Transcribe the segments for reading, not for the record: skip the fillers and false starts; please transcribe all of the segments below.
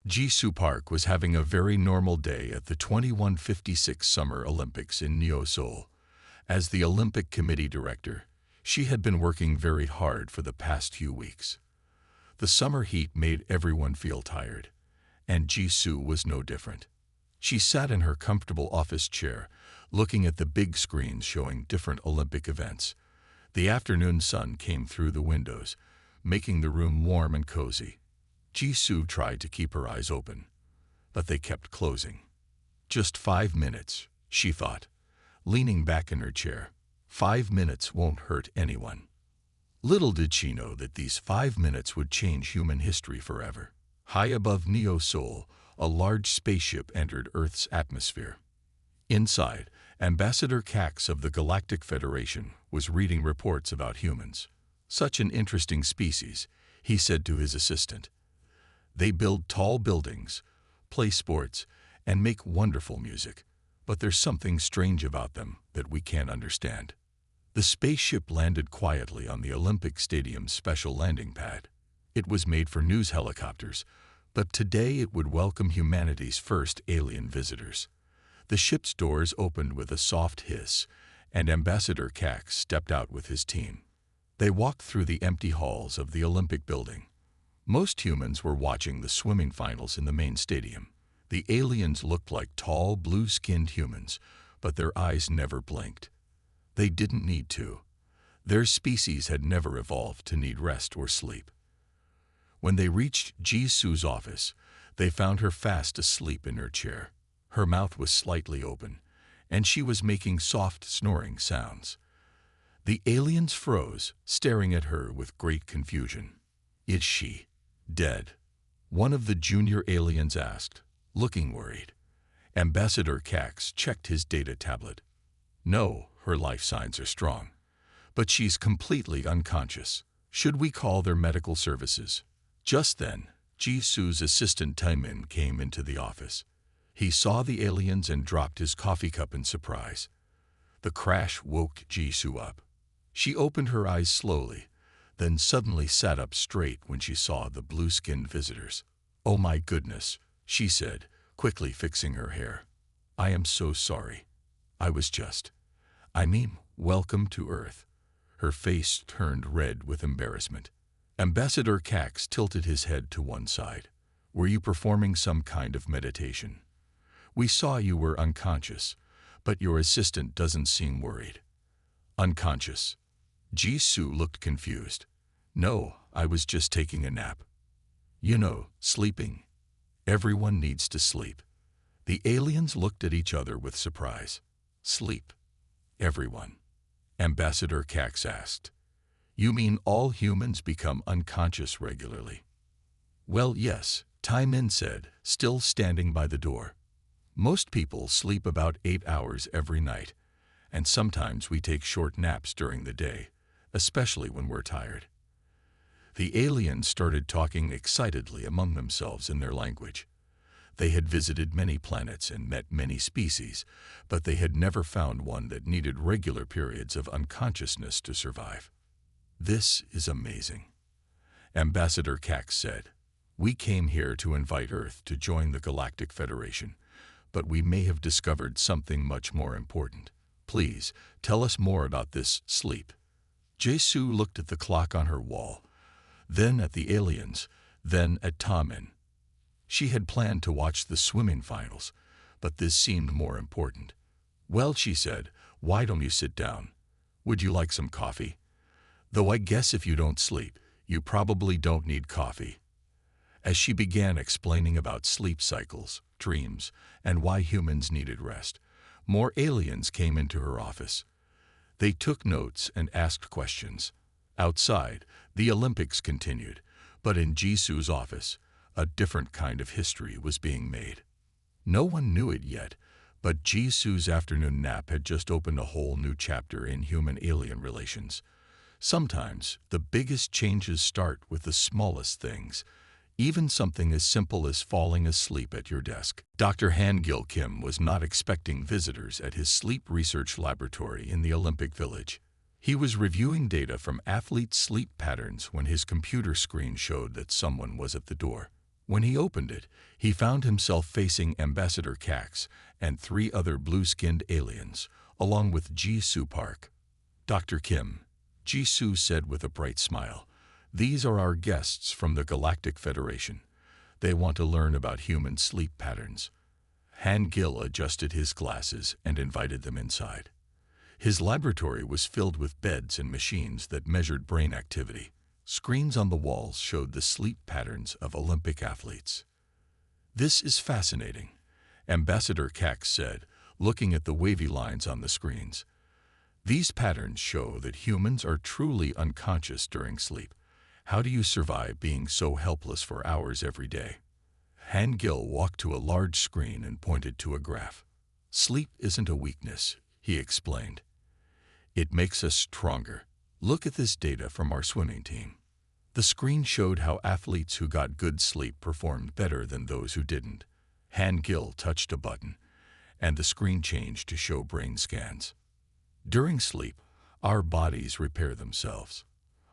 Jisoo Park was having a very normal day at the 2156 Summer Olympics in Neo-Seoul. As the Olympic Committee director, she had been working very hard for the past few weeks. The summer heat made everyone feel tired, and Jisoo was no different. She sat in her comfortable office chair, looking at the big screens showing different Olympic events. The afternoon sun came through the windows, making the room warm and cozy. Jisoo tried to keep her eyes open, but they kept closing. Just 5 minutes, she thought, leaning back in her chair. 5 minutes won't hurt anyone. Little did she know that these 5 minutes would change human history forever. High above Neo-Seoul, a large spaceship entered Earth's atmosphere. Inside, Ambassador Cax of the Galactic Federation was reading reports about humans. Such an interesting species, he said to his assistant. They build tall buildings, play sports, and make wonderful music, but there's something strange about them that we can't understand. The spaceship landed quietly on the Olympic Stadium's special landing pad. It was made for news helicopters, but today it would welcome humanity's first alien visitors. The ship's doors opened with a soft hiss, and Ambassador Cax stepped out with his team. They walked through the empty halls of the Olympic building. Most humans were watching the swimming finals in the main stadium. The aliens looked like tall, blue-skinned humans, but their eyes never blinked. They didn't need to. Their species had never evolved to need rest or sleep. When they reached Jisoo's office, they found her fast asleep in her chair. Her mouth was slightly open, and she was making soft snoring sounds. The aliens froze, staring at her with great confusion. Is she dead? One of the junior aliens asked, looking worried. Ambassador Cax checked his data tablet. No, her life signs are strong, but she's completely unconscious. Should we call their medical services? Just then, Jisoo's assistant Taemin came into the office. He saw the aliens and dropped his coffee cup in surprise. The crash woke Jisoo up. She opened her eyes slowly, then suddenly sat up straight when she saw the blue-skinned visitors. "Oh my goodness," she said, quickly fixing her hair. "I am so sorry. Welcome to Earth." Her face turned red with embarrassment. Ambassador Cax tilted his head to one side. "Were you performing some kind of meditation? We saw you were unconscious, but your assistant doesn't seem worried." "Unconscious?" Jisoo looked confused. "No, I was just taking a nap. You know, sleeping. Everyone needs to sleep." The aliens looked at each other with surprise. "Sleep? Everyone?" Ambassador Cax asked. "You mean all humans become unconscious regularly?" "Well, yes," Taemin said, still standing by the door. "Most people sleep about 8 hours every night, and sometimes we take short naps during the day, especially when we're tired." The aliens started talking excitedly among themselves in their language. They had visited many planets and met many species, but they had never found one that needed regular periods of unconsciousness to survive. "This is amazing," Ambassador Cax said. "We came here to invite Earth to join the Galactic Federation, but we may have discovered something much more important. Please, tell us more about this sleep." Jisoo looked at the clock on her wall, then at the aliens, then at Taemin. She had planned to watch the swimming finals, but this seemed more important. "Well," she said, "why don't you sit down? Would you like some coffee? Though I guess if you don't sleep, you probably don't need coffee." As she began explaining about sleep cycles, dreams, and why humans needed rest, more aliens came into her office. They took notes and asked questions. Outside, the Olympics continued, but in Jisoo's office, a different kind of history was being made. No one knew it yet, but Jisoo's afternoon nap had just opened a whole new chapter in human-alien relations. Sometimes, the biggest changes start with the smallest things, even something as simple as falling asleep at your desk. Dr. Han-Gil Kim was not expecting visitors at his sleep research laboratory in the Olympic Village. He was reviewing data from athletes' sleep patterns when his computer screen showed that someone was at the door. When he opened it, he found himself facing Ambassador Cax and 3 other blue-skinned aliens, along with Jisoo Park. "Dr. Kim," Jisoo said with a bright smile, "these are our guests from the Galactic Federation. They want to learn about human sleep patterns." Han Gil adjusted his glasses and invited them inside. His laboratory was filled with beds and machines that measured brain activity. Screens on the walls showed the sleep patterns of Olympic athletes. "This is fascinating," Ambassador Cax said, looking at the wavy lines on the screens. "These patterns show that humans are truly unconscious during sleep. How do you survive being so helpless for hours every day?" Han Gil walked to a large screen and pointed to a graph. "Sleep isn't a weakness," he explained. "It makes us stronger. Look at this data from our swimming team." The screen showed how athletes who got good sleep performed better than those who didn't. Han Gil touched a button, and the screen changed to show brain scans. "During sleep, our bodies repair themselves.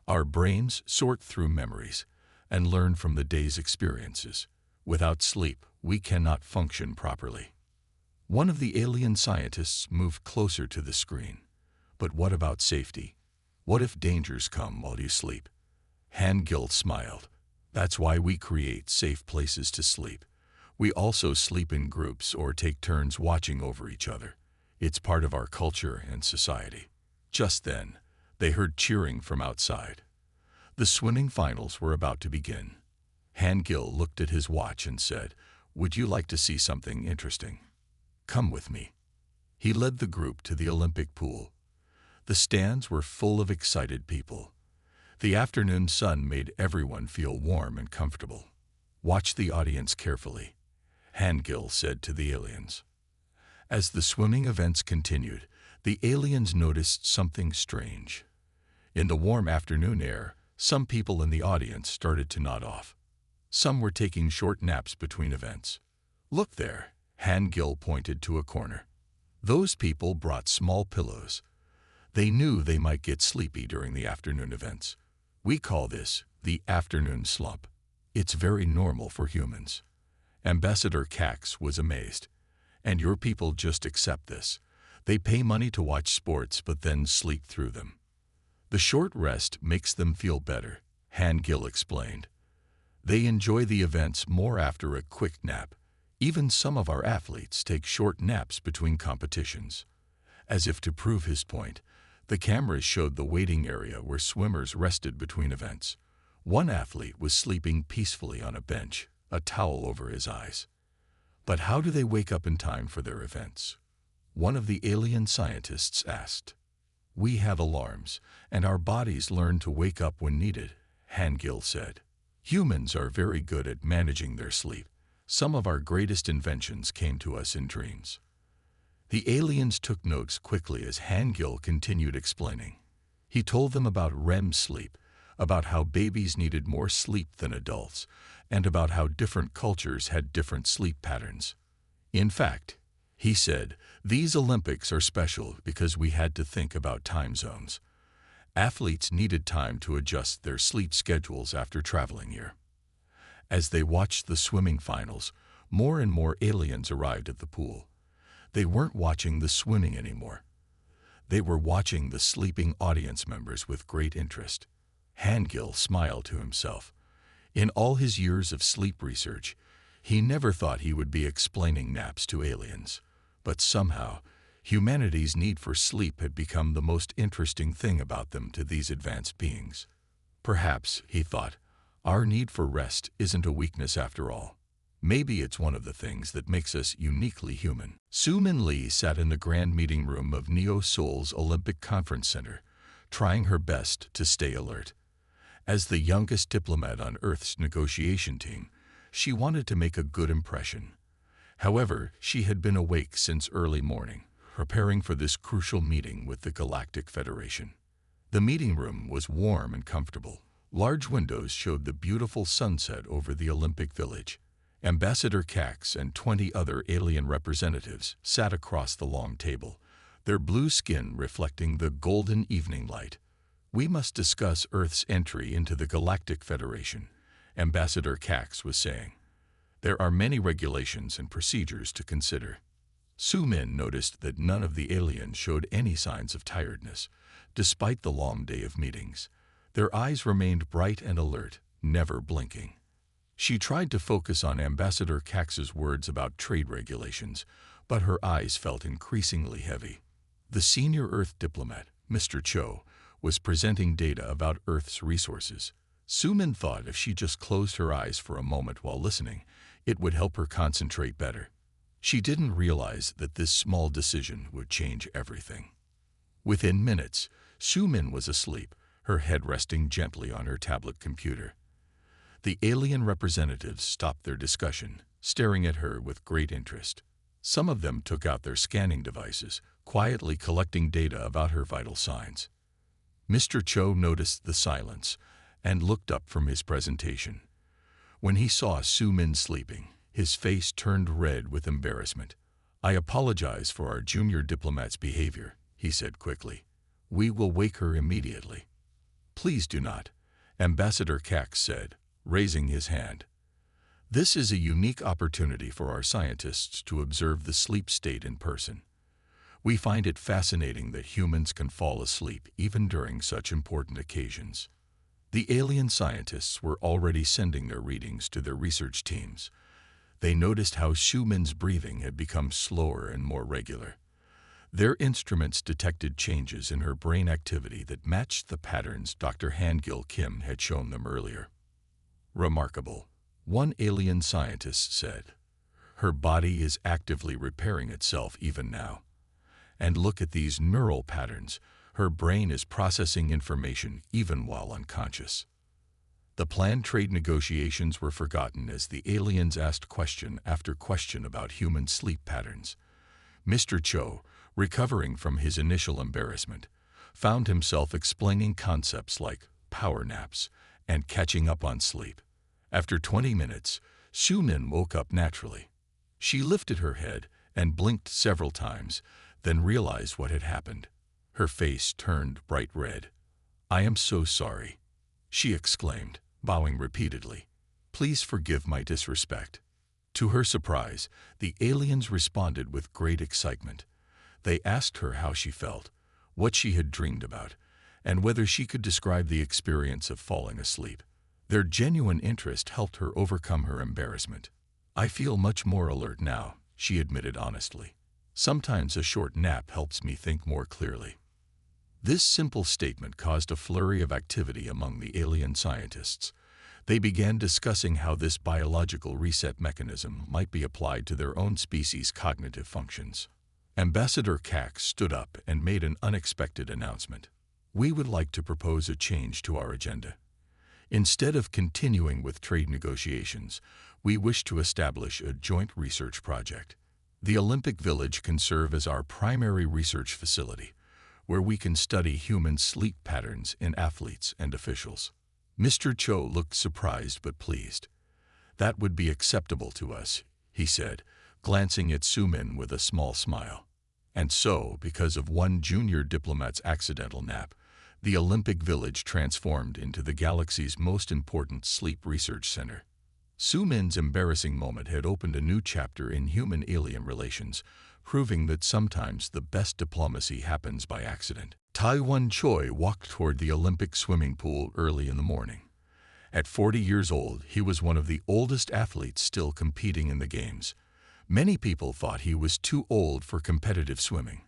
Our brains sort through memories and learn from the day's experiences. Without sleep, we cannot function properly." One of the alien scientists moved closer to the screen. "But what about safety? What if dangers come while you sleep?" Han Gil smiled. "That's why we create safe places to sleep. We also sleep in groups or take turns watching over each other. It's part of our culture and society." Just then, they heard cheering from outside. The swimming finals were about to begin. Han Gil looked at his watch and said, "Would you like to see something interesting? Come with me." He led the group to the Olympic pool. The stands were full of excited people. The afternoon sun made everyone feel warm and comfortable. "Watch the audience carefully," Han Gil said to the aliens. As the swimming events continued, the aliens noticed something strange. In the warm afternoon air, some people in the audience started to nod off. Some were taking short naps between events. "Look there," Han Gil pointed to a corner. Those people brought small pillows. They knew they might get sleepy during the afternoon events. "We call this the afternoon slump. It's very normal for humans." Ambassador Cax was amazed. "And your people just accept this. They pay money to watch sports but then sleep through them." "The short rest makes them feel better," Han Gil explained. "They enjoy the events more after a quick nap. Even some of our athletes take short naps between competitions." As if to prove his point, the cameras showed the waiting area where swimmers rested between events. One athlete was sleeping peacefully on a bench, a towel over his eyes. "But how do they wake up in time for their events?" one of the alien scientists asked. "We have alarms, and our bodies learn to wake up when needed," Han Gil said. "Humans are very good at managing their sleep. Some of our greatest inventions came to us in dreams." The aliens took notes quickly as Han Gil continued explaining. He told them about REM sleep, about how babies needed more sleep than adults, and about how different cultures had different sleep patterns. "In fact," he said, "these Olympics are special because we had to think about time zones. Athletes needed time to adjust their sleep schedules after traveling here." As they watched the swimming finals, more and more aliens arrived at the pool. They weren't watching the swimming anymore. They were watching the sleeping audience members with great interest. Han Gil smiled to himself. In all his years of sleep research, he never thought he would be explaining naps to aliens. But somehow, humanity's need for sleep had become the most interesting thing about them to these advanced beings. Perhaps, he thought, our need for rest isn't a weakness after all. Maybe it's one of the things that makes us uniquely human. Su Min Lee sat in the grand meeting room of Neo Seoul's Olympic Conference Center, trying her best to stay alert. As the youngest diplomat on Earth's negotiation team, she wanted to make a good impression. However, she had been awake since early morning, preparing for this crucial meeting with the Galactic Federation. The meeting room was warm and comfortable. Large windows showed the beautiful sunset over the Olympic Village. Ambassador Cax and 20 other alien representatives sat across the long table, their blue skin reflecting the golden evening light. "We must discuss Earth's entry into the Galactic Federation," Ambassador Cax was saying. There are many regulations and procedures to consider. Su-min noticed that none of the aliens showed any signs of tiredness, despite the long day of meetings. Their eyes remained bright and alert, never blinking. She tried to focus on Ambassador Cax's words about trade regulations, but her eyes felt increasingly heavy. The senior Earth diplomat, Mr. Cho, was presenting data about Earth's resources. Su-min thought if she just closed her eyes for a moment while listening, it would help her concentrate better. She didn't realize that this small decision would change everything. Within minutes, Su-min was asleep, her head resting gently on her tablet computer. The alien representatives stopped their discussion, staring at her with great interest. Some of them took out their scanning devices, quietly collecting data about her vital signs. Mr. Cho noticed the silence and looked up from his presentation. When he saw Su-min sleeping, his face turned red with embarrassment. "I apologize for our junior diplomat's behavior," he said quickly. "We will wake her immediately." "Please do not," Ambassador Cax said, raising his hand. "This is a unique opportunity for our scientists to observe the sleep state in person. We find it fascinating that humans can fall asleep even during such important occasions." The alien scientists were already sending their readings to their research teams. They noticed how Su-min's breathing had become slower and more regular. Their instruments detected changes in her brain activity that matched the patterns Dr. Han-gil Kim had shown them earlier. "Remarkable," one alien scientist said. "Her body is actively repairing itself even now. And look at these neural patterns. Her brain is processing information even while unconscious." The planned trade negotiations were forgotten as the aliens asked question after question about human sleep patterns. Mr. Cho, recovering from his initial embarrassment, found himself explaining concepts like power naps and catching up on sleep. After 20 minutes, Su-min woke up naturally. She lifted her head and blinked several times, then realized what had happened. Her face turned bright red. "I am so sorry," she exclaimed, bowing repeatedly. "Please forgive my disrespect." To her surprise, the aliens responded with great excitement. They asked her how she felt, what she had dreamed about, and whether she could describe the experience of falling asleep. Their genuine interest helped her overcome her embarrassment. "I feel much more alert now," she admitted honestly. "Sometimes a short nap helps me think more clearly." This simple statement caused a flurry of activity among the alien scientists. They began discussing how this biological reset mechanism might be applied to their own species' cognitive functions. Ambassador Cax stood up and made an unexpected announcement. "We would like to propose a change to our agenda. Instead of continuing with trade negotiations, we wish to establish a joint research project. The Olympic Village can serve as our primary research facility, where we can study human sleep patterns in athletes and officials." Mr. Cho looked surprised but pleased. "That would be acceptable to us," he said, glancing at Su-min with a small smile. And so, because of one junior diplomat's accidental nap, the Olympic Village transformed into the galaxy's most important sleep research center. Su-min's embarrassing moment had opened a new chapter in human-alien relations, proving that sometimes the best diplomacy happens by accident. Taiwan Choi walked toward the Olympic swimming pool early in the morning. At 40 years old, he was one of the oldest athletes still competing in the Games. Many people thought he was too old for competitive swimming,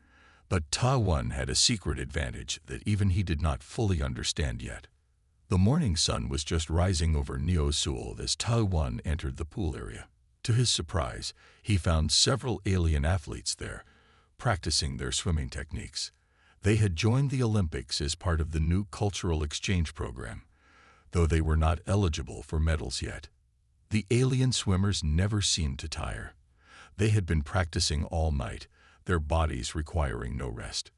but Taiwan had a secret advantage that even he did not fully understand yet. The morning sun was just rising over Neo-Seoul as Taiwan entered the pool area. To his surprise, he found several alien athletes there, practicing their swimming techniques. They had joined the Olympics as part of the new cultural exchange program, though they were not eligible for medals yet. The alien swimmers never seemed to tire. They had been practicing all night, their bodies requiring no rest.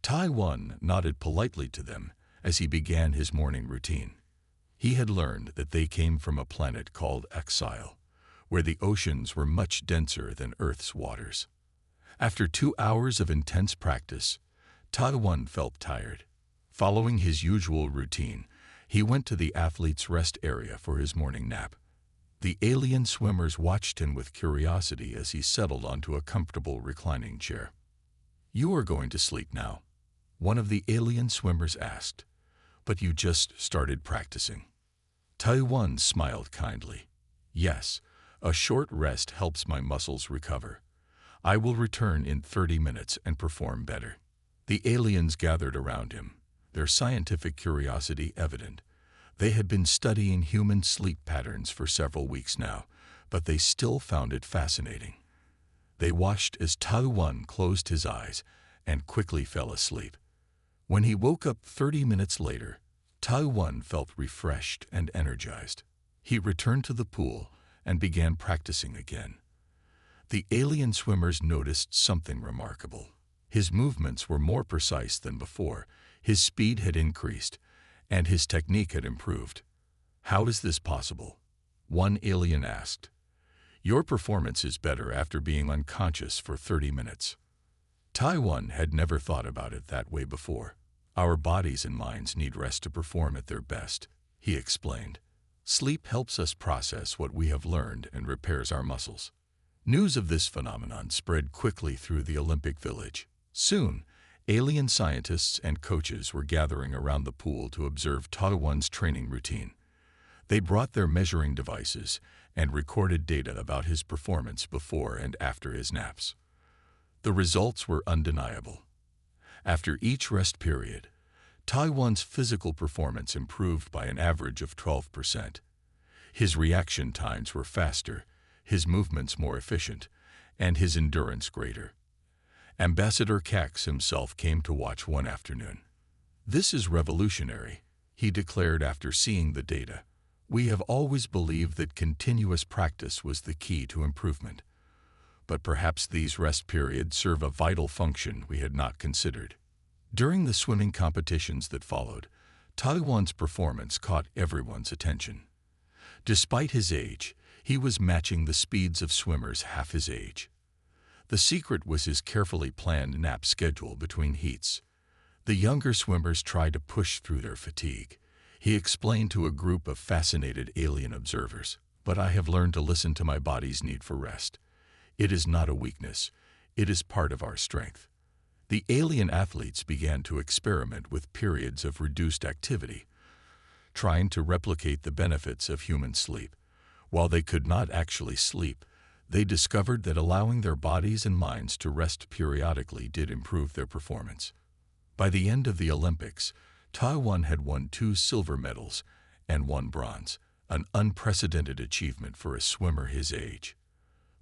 Taiwan nodded politely to them as he began his morning routine. He had learned that they came from a planet called Exile, where the oceans were much denser than Earth's waters. After 2 hours of intense practice, Taiwan felt tired. Following his usual routine, he went to the athlete's rest area for his morning nap. The alien swimmers watched him with curiosity as he settled onto a comfortable reclining chair. "You are going to sleep now?" one of the alien swimmers asked. "But you just started practicing." Tai-Wan smiled kindly. "Yes, a short rest helps my muscles recover. I will return in 30 minutes and perform better." The aliens gathered around him, their scientific curiosity evident. They had been studying human sleep patterns for several weeks now, but they still found it fascinating. They watched as Tai-Wan closed his eyes and quickly fell asleep. When he woke up 30 minutes later, Tai-Wan felt refreshed and energized. He returned to the pool and began practicing again. The alien swimmers noticed something remarkable. His movements were more precise than before, his speed had increased, and his technique had improved. "How is this possible?" one alien asked. "Your performance is better after being unconscious for 30 minutes. Tai-Wan had never thought about it that way before. "Our bodies and minds need rest to perform at their best," he explained. "Sleep helps us process what we have learned and repairs our muscles." News of this phenomenon spread quickly through the Olympic Village. Soon, alien scientists and coaches were gathering around the pool to observe Tai-Wan's training routine. They brought their measuring devices and recorded data about his performance before and after his naps. The results were undeniable. After each rest period, Tai-Wan's physical performance improved by an average of 12%. His reaction times were faster, his movements more efficient, and his endurance greater. Ambassador Cax himself came to watch one afternoon. "This is revolutionary," he declared after seeing the data. "We have always believed that continuous practice was the key to improvement. But perhaps these rest periods serve a vital function we had not considered." During the swimming competitions that followed, Tai-Wan's performance caught everyone's attention. Despite his age, he was matching the speeds of swimmers half his age. The secret was his carefully planned nap schedule between heats. The younger swimmers tried to push through their fatigue. He explained to a group of fascinated alien observers, "But I have learned to listen to my body's need for rest. It is not a weakness. It is part of our strength." The alien athletes began to experiment with periods of reduced activity, trying to replicate the benefits of human sleep. While they could not actually sleep, they discovered that allowing their bodies and minds to rest periodically did improve their performance. By the end of the Olympics, Tai-Wan had won 2 silver medals and 1 bronze, an unprecedented achievement for a swimmer his age.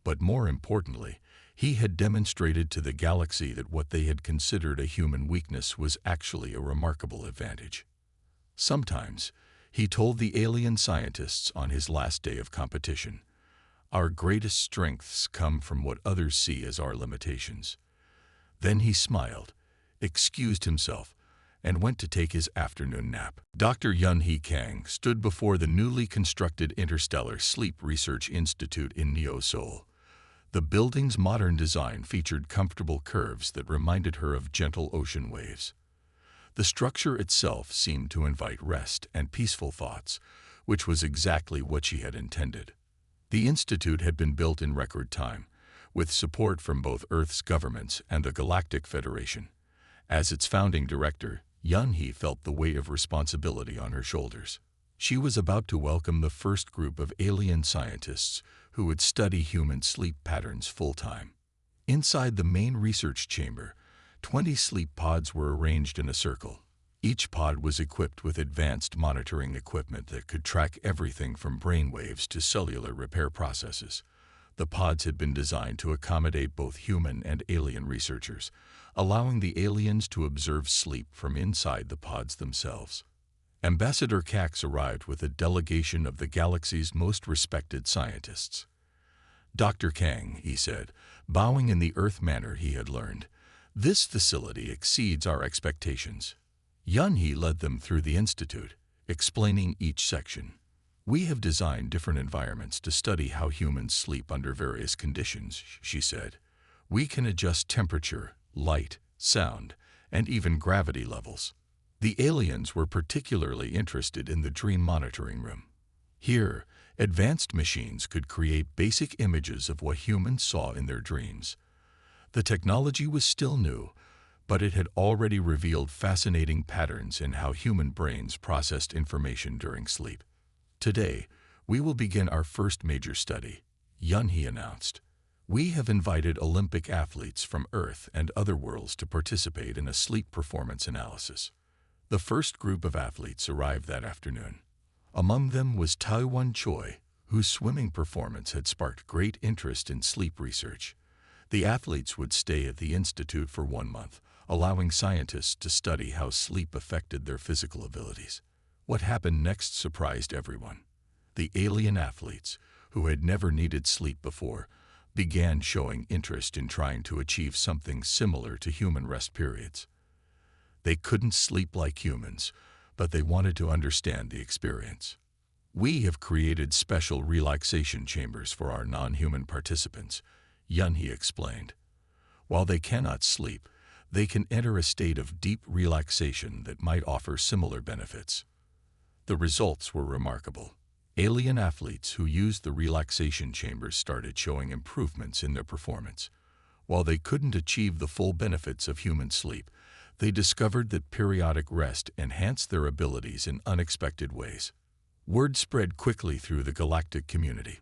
But more importantly, he had demonstrated to the galaxy that what they had considered a human weakness was actually a remarkable advantage. Sometimes, he told the alien scientists on his last day of competition, "Our greatest strengths come from what others see as our limitations." Then he smiled, excused himself, and went to take his afternoon nap. Dr. Yun-Hee Kang stood before the newly constructed Interstellar Sleep Research Institute in Neo-Seoul. The building's modern design featured comfortable curves that reminded her of gentle ocean waves. The structure itself seemed to invite rest and peaceful thoughts, which was exactly what she had intended. The institute had been built in record time, with support from both Earth's governments and the Galactic Federation. As its founding director, Yun-Hee felt the weight of responsibility on her shoulders. She was about to welcome the first group of alien scientists who would study human sleep patterns full-time. Inside the main research chamber, 20 sleep pods were arranged in a circle. Each pod was equipped with advanced monitoring equipment that could track everything from brain waves to cellular repair processes. The pods had been designed to accommodate both human and alien researchers, allowing the aliens to observe sleep from inside the pods themselves. Ambassador Cax arrived with a delegation of the galaxy's most respected scientists. "Dr. Kang," he said, bowing in the Earth manner he had learned, "this facility exceeds our expectations." Yun-Hee led them through the institute, explaining each section. "We have designed different environments to study how humans sleep under various conditions," she said. "We can adjust temperature, light, sound, and even gravity levels." The aliens were particularly interested in the dream monitoring room. Here, Advanced machines could create basic images of what humans saw in their dreams. The technology was still new, but it had already revealed fascinating patterns in how human brains processed information during sleep. Today, we will begin our first major study, Yun-hee announced. We have invited Olympic athletes from Earth and other worlds to participate in a sleep performance analysis. The first group of athletes arrived that afternoon. Among them was Taewon Choi, whose swimming performance had sparked great interest in sleep research. The athletes would stay at the institute for 1 month, allowing scientists to study how sleep affected their physical abilities. What happened next surprised everyone. The alien athletes, who had never needed sleep before, began showing interest in trying to achieve something similar to human rest periods. They couldn't sleep like humans, but they wanted to understand the experience. We have created special relaxation chambers for our non-human participants, Yun-hee explained. While they cannot sleep, they can enter a state of deep relaxation that might offer similar benefits. The results were remarkable. Alien athletes who used the relaxation chambers started showing improvements in their performance. While they couldn't achieve the full benefits of human sleep, they discovered that periodic rest enhanced their abilities in unexpected ways. Word spread quickly through the galactic community.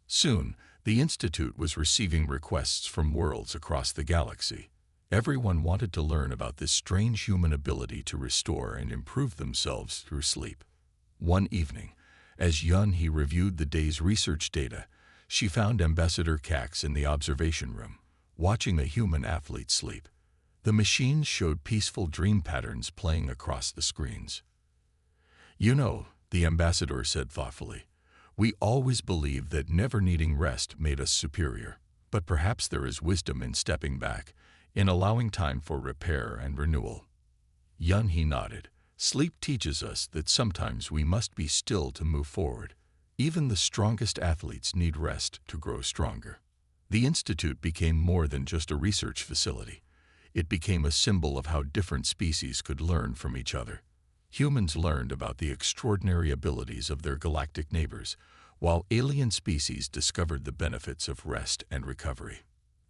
Soon, the Institute was receiving requests from worlds across the galaxy. Everyone wanted to learn about this strange human ability to restore and improve themselves through sleep. One evening, as Yun-hee reviewed the day's research data, she found Ambassador Cax in the observation room, watching a human athlete sleep. The machines showed peaceful dream patterns playing across the screens. "You know," the ambassador said thoughtfully, "we always believed that never needing rest made us superior, but perhaps there is wisdom in stepping back, in allowing time for repair and renewal." Yun-hee nodded. "Sleep teaches us that sometimes we must be still to move forward. Even the strongest athletes need rest to grow stronger." The Institute became more than just a research facility. It became a symbol of how different species could learn from each other. Humans learned about the extraordinary abilities of their galactic neighbors, while alien species discovered the benefits of rest and recovery.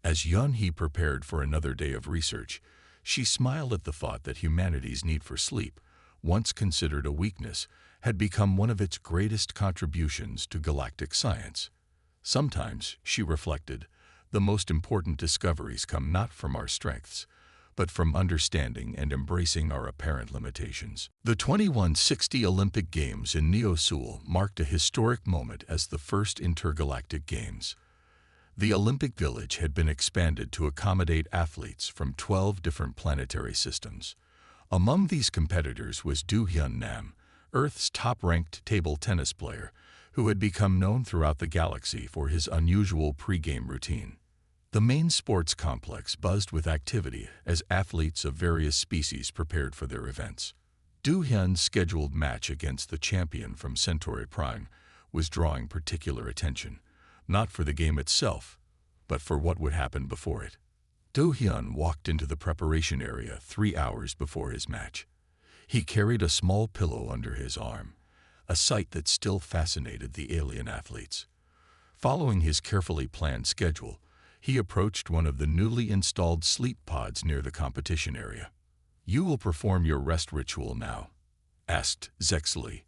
As Yun-hee prepared for another day of research, she smiled at the thought that humanity's need for sleep, once considered a weakness, had become one of its greatest contributions to galactic science. Sometimes, she reflected, the most important discoveries come not from our strengths, but from understanding and embracing our apparent limitations. The 2160 Olympic Games in Neo-Seoul marked a historic moment as the first intergalactic games. The Olympic Village had been expanded to accommodate athletes from 12 different planetary systems. Among these competitors was Do-hyun Nam, Earth's top-ranked table tennis player, who had become known throughout the galaxy for his unusual pre-game routine. The main sports complex buzzed with activity as athletes of various species prepared for their events. Do-hyun's scheduled match against the champion from Centauri Prime was drawing particular attention, not for the game itself, but for what would happen before it. Do-hyun walked into the preparation area 3 hours before his match. He carried a small pillow under his arm, a sight that still fascinated the alien athletes. Following his carefully planned schedule, he approached one of the newly installed sleep pods near the competition area. "You will perform your rest ritual now," asked Zexley,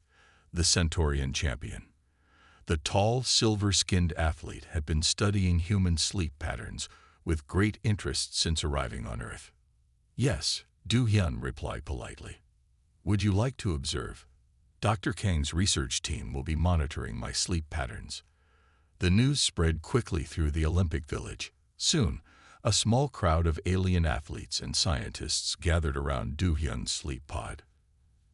the Centaurian champion. The tall, silver-skinned athlete had been studying human sleep patterns with great interest since arriving on Earth. "Yes," Do-hyun replied politely. "Would you like to observe? Dr. Kang's research team will be monitoring my sleep patterns." The news spread quickly through the Olympic Village. Soon, a small crowd of alien athletes and scientists gathered around Do-hyun's sleep pod.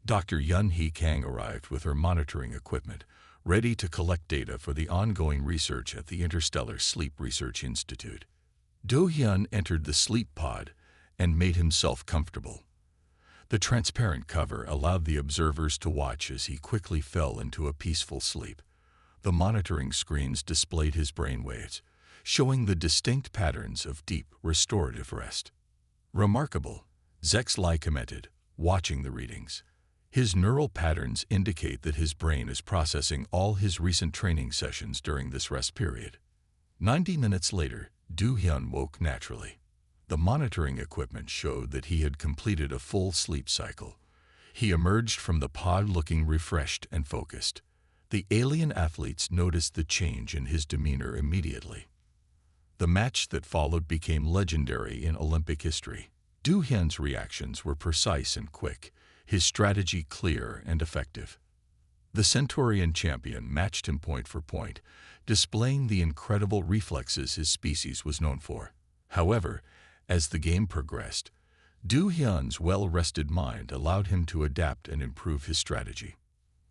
Dr. Yun-hee Kang arrived with her monitoring equipment, ready to collect data for the ongoing research at the Interstellar Sleep Research Institute. Do-hyun entered the sleep pod and made himself comfortable. The transparent cover allowed the observers to watch as he quickly fell into a peaceful sleep. The monitoring screens displayed his brain waves, showing the distinct patterns of deep, restorative rest. "Remarkable," Zexley commented, watching the readings. His neural patterns indicate that his brain is processing all his recent training sessions during this rest period. 90 minutes later, Do-hyun woke naturally. The monitoring equipment showed that he had completed a full sleep cycle. He emerged from the pod looking refreshed and focused. The alien athletes noticed the change in his demeanor immediately. The match that followed became legendary in Olympic history. Do-hyun's reactions were precise and quick, his strategy clear and effective. The Centaurian champion matched him point for point, displaying the incredible reflexes his species was known for. However, as the game progressed, Do-hyun's well-rested mind allowed him to adapt and improve his strategy.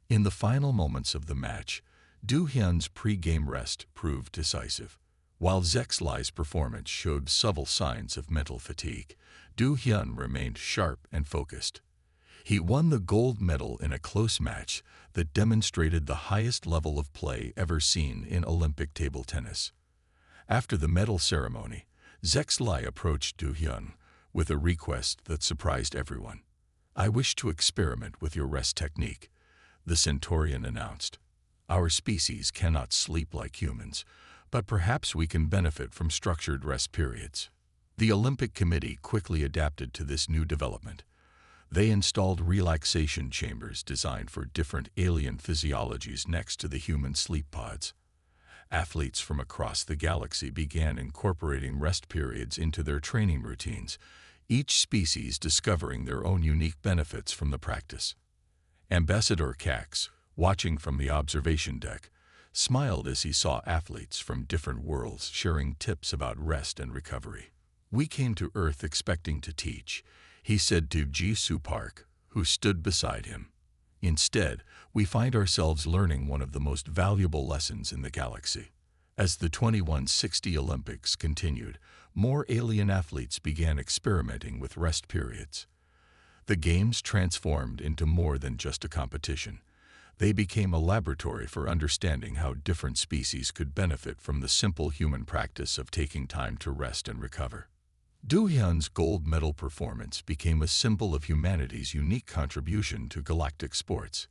In the final moments of the match, Do-hyun's pre-game rest proved decisive. While Zexlai's performance showed subtle signs of mental fatigue, Do-hyun remained sharp and focused. He won the gold medal in a close match that demonstrated the highest level of play ever seen in Olympic table tennis. After the medal ceremony, Zexlai approached Do-hyun with a request that surprised everyone. "I wish to experiment with your rest technique," the Centaurian announced. "Our species cannot sleep like humans, but perhaps we can benefit from structured rest periods." The Olympic Committee quickly adapted to this new development. They installed relaxation chambers designed for different alien physiologies next to the human sleep pods. Athletes from across the galaxy began incorporating rest periods into their training routines, each species discovering their own unique benefits from the practice. Ambassador Cax, watching from the observation deck, smiled as he saw athletes from different worlds sharing tips about rest and recovery. "We came to Earth expecting to teach," he said to Ji-soo Park, who stood beside him. "Instead, we find ourselves learning one of the most valuable lessons in the galaxy." As the 2160 Olympics continued, more alien athletes began experimenting with rest periods. The Games transformed into more than just a competition. They became a laboratory for understanding how different species could benefit from the simple human practice of taking time to rest and recover. Do-hyun's gold medal performance became a symbol of humanity's unique contribution to galactic sports.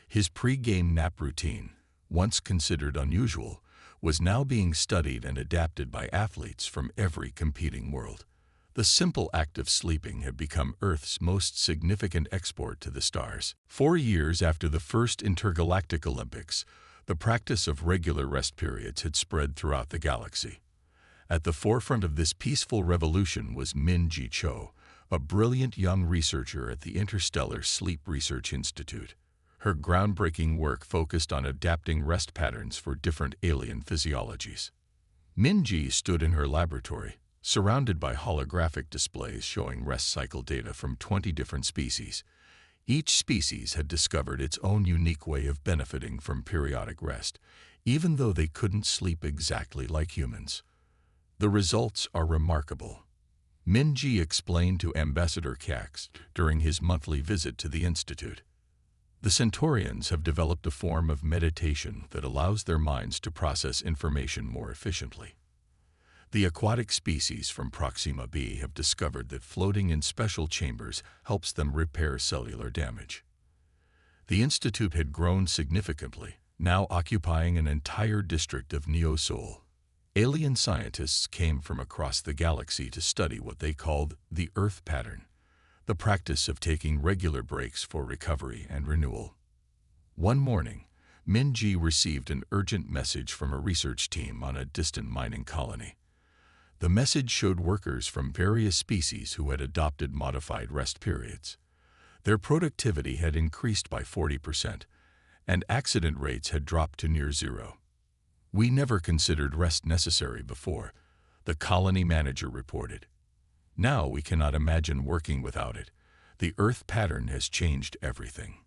His pre-game nap routine, once considered unusual, was now being studied and adapted by athletes from every competing world. The simple act of sleeping had become Earth's most significant export to the stars. 4 years after the first intergalactic Olympics, the practice of regular rest periods had spread throughout the galaxy. At the forefront of this peaceful revolution was Min-ji Cho, a brilliant young researcher at the Interstellar Sleep Research Institute. Her groundbreaking work focused on adapting rest patterns for different alien physiologies. Min-ji stood in her laboratory, surrounded by holographic displays showing rest cycle data from 20 different species. Each species had discovered its own unique way of benefiting from periodic rest, even though they couldn't sleep exactly like humans. The results are remarkable. Min-ji explained to Ambassador Cax during his monthly visit to the Institute. The Centaurians have developed a form of meditation that allows their minds to process information more efficiently. The aquatic species from Proxima b have discovered that floating in special chambers helps them repair cellular damage. The Institute had grown significantly, now occupying an entire district of Neo-Sol. Alien scientists came from across the galaxy to study what they called the Earth pattern, the practice of taking regular breaks for recovery and renewal. One morning, Min-ji received an urgent message from a research team on a distant mining colony. The message showed workers from various species who had adopted modified rest periods. Their productivity had increased by 40%, and accident rates had dropped to near zero. "We never considered rest necessary before," the colony manager reported. "Now we cannot imagine working without it. The Earth pattern has changed everything."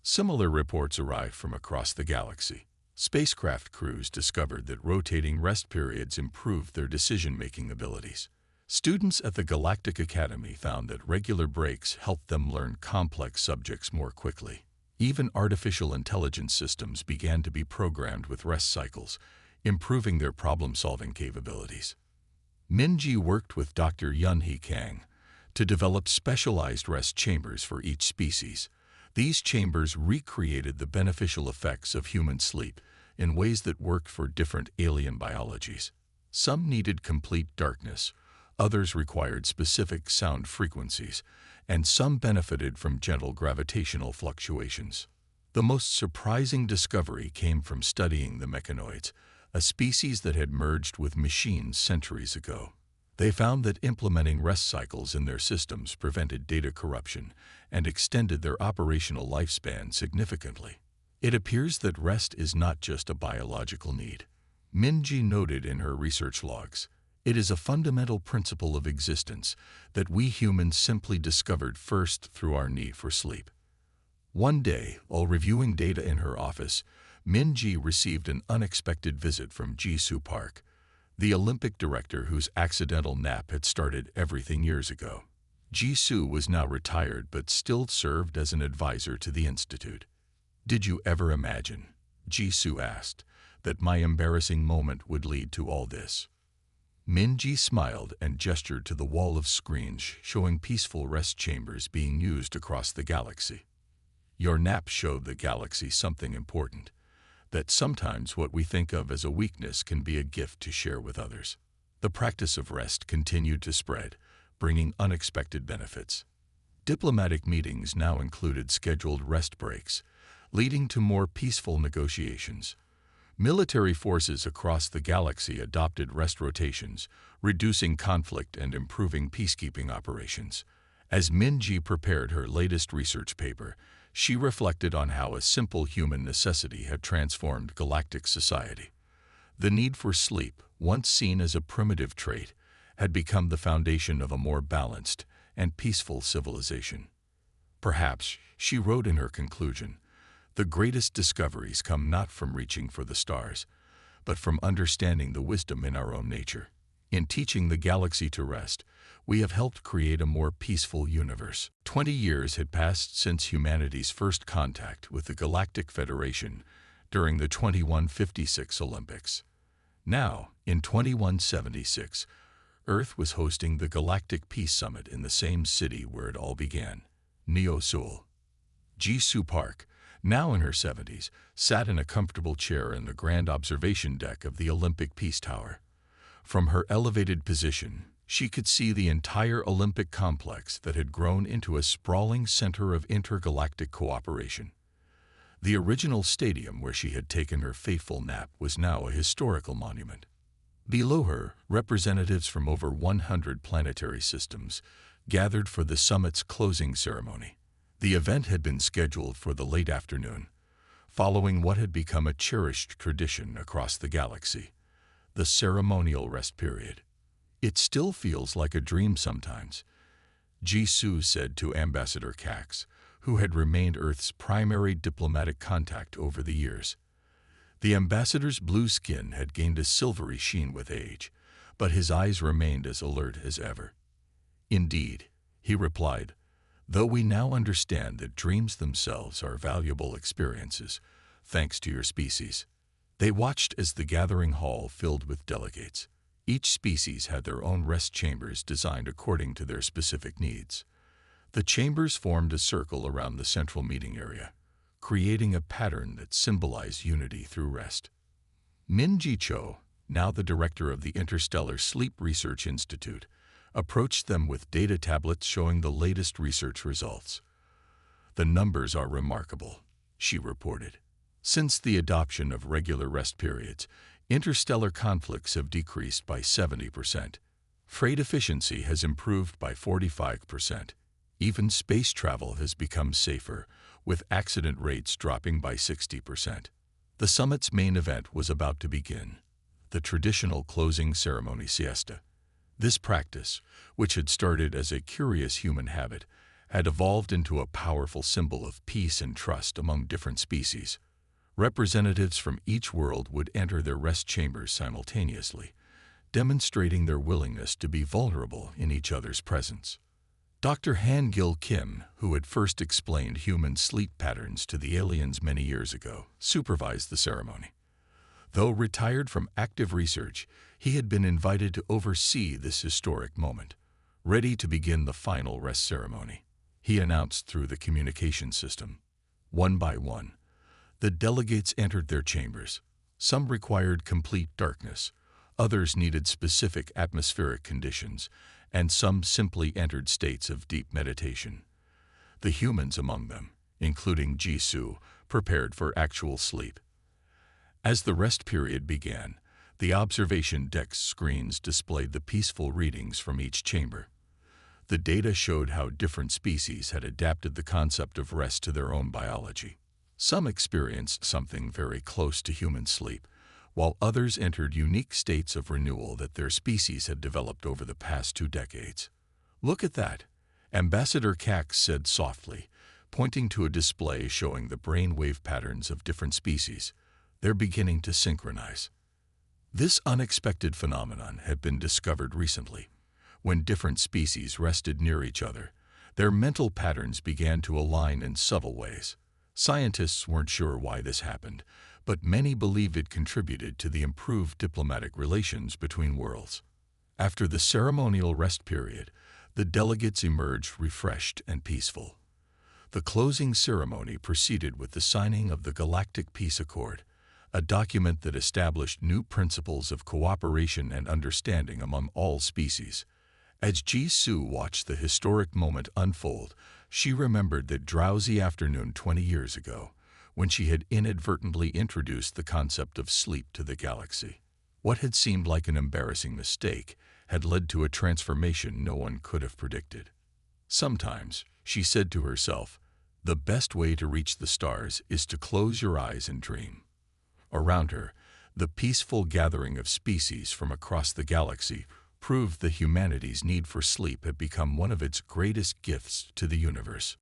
Similar reports arrived from across the galaxy. Spacecraft crews discovered that rotating rest periods improved their decision-making abilities. Students at the Galactic Academy found that regular breaks helped them learn complex subjects more quickly. Even artificial intelligence systems began to be programmed with rest cycles, improving their problem-solving capabilities. Min-ji worked with Dr. Yun-hee Kang to develop specialized rest chambers for each species. These chambers recreated the beneficial effects of human sleep in ways that worked for different alien biologies. Some needed complete darkness, others required specific sound frequencies, and some benefited from gentle gravitational fluctuations. The most surprising discovery came from studying the mechanoids, a species that had merged with machines centuries ago. They found that implementing rest cycles in their systems prevented data corruption and extended their operational lifespan significantly. It appears that rest is not just a biological need. Minji noted in her research logs, "It is a fundamental principle of existence that we humans simply discovered first through our need for sleep." One day, while reviewing data in her office, Minji received an unexpected visit from Jisoo Park, the Olympic director whose accidental nap had started everything years ago. Jisoo was now retired but still served as an advisor to the institute. "Did you ever imagine," Jisoo asked, "that my embarrassing moment would lead to all this?" Minji smiled and gestured to the wall of screens showing peaceful rest chambers being used across the galaxy. "Your nap showed the galaxy something important, that sometimes what we think of as a weakness can be a gift to share with others." The practice of rest continued to spread, bringing unexpected benefits. Diplomatic meetings now included scheduled rest breaks, leading to more peaceful negotiations. Military forces across the galaxy adopted rest rotations, reducing conflict and improving peacekeeping operations. As Minji prepared her latest research paper, she reflected on how a simple human necessity had transformed galactic society. The need for sleep, once seen as a primitive trait, had become the foundation of a more balanced and peaceful civilization. Perhaps, she wrote in her conclusion, "The greatest discoveries come not from reaching for the stars, but from understanding the wisdom in our own nature. In teaching the galaxy to rest, we have helped create a more peaceful universe." 20 years had passed since humanity's first contact with the Galactic Federation during the 2156 Olympics. Now, in 2176, Earth was hosting the Galactic Peace Summit in the same city where it all began, Neo-Seoul. Jisoo Park, now in her 70s, sat in a comfortable chair in the grand observation deck of the Olympic Peace Tower. From her elevated position, she could see the entire Olympic complex that had grown into a sprawling center of intergalactic cooperation. The original stadium where she had taken her fateful nap was now a historical monument. Below her, representatives from over 100 planetary systems gathered for the summit's closing ceremony. The event had been scheduled for the late afternoon, following what had become a cherished tradition across the galaxy, the ceremonial rest period. "It still feels like a dream sometimes," Jisoo said to Ambassador Cax, who had remained Earth's primary diplomatic contact over the years. The ambassador's blue skin had gained a silvery sheen with age, but his eyes remained as alert as ever. "Indeed," he replied, "though we now understand that dreams themselves are valuable experiences, thanks to your species." They watched as the gathering hall filled with delegates. Each species had their own rest chambers designed according to their specific needs. The chambers formed a circle around the central meeting area, creating a pattern that symbolized unity through rest. Minji Cho, now the director of the Interstellar Sleep Research Institute, approached them with data tablets showing the latest research results. "The numbers are remarkable," she reported. "Since the adoption of regular rest periods, interstellar conflicts have decreased by 70%. Freight efficiency has improved by 45%. Even space travel has become safer, with accident rates dropping by 60%. The summit's main event was about to begin, the traditional closing ceremony siesta. This practice, which had started as a curious human habit, had evolved into a powerful symbol of peace and trust among different species. Representatives from each world would enter their rest chambers simultaneously, demonstrating their willingness to be vulnerable in each other's presence. Dr. Han-Gil Kim, who had first explained human sleep patterns to the aliens many years ago, supervised the ceremony. Though retired from active research, he had been invited to oversee this historic moment. Ready to begin the final rest ceremony, he announced through the communication system. One by one, the delegates entered their chambers. Some required complete darkness, others needed specific atmospheric conditions, and some simply entered states of deep meditation. The humans among them, including Jisoo, prepared for actual sleep. As the rest period began, the observation deck's screens displayed the peaceful readings from each chamber. The data showed how different species had adapted the concept of rest to their own biology. Some experienced something very close to human sleep, while others entered unique states of renewal that their species had developed over the past 2 decades. "Look at that," Ambassador Cax said softly, pointing to a display showing the brainwave patterns of different species. "They're beginning to synchronize." This unexpected phenomenon had been discovered recently. When different species rested near each other, their mental patterns began to align in subtle ways. Scientists weren't sure why this happened, but many believed it contributed to the improved diplomatic relations between worlds. After the ceremonial rest period, the delegates emerged refreshed and peaceful. The closing ceremony proceeded with the signing of the Galactic Peace Accord, a document that established new principles of cooperation and understanding among all species. As Jisoo watched the historic moment unfold, she remembered that drowsy afternoon 20 years ago, when she had inadvertently introduced the concept of sleep to the galaxy. What had seemed like an embarrassing mistake had led to a transformation no one could have predicted. Sometimes, she said to herself, the best way to reach the stars is to close your eyes and dream. Around her, the peaceful gathering of species from across the galaxy proved that humanity's need for sleep had become one of its greatest gifts to the universe.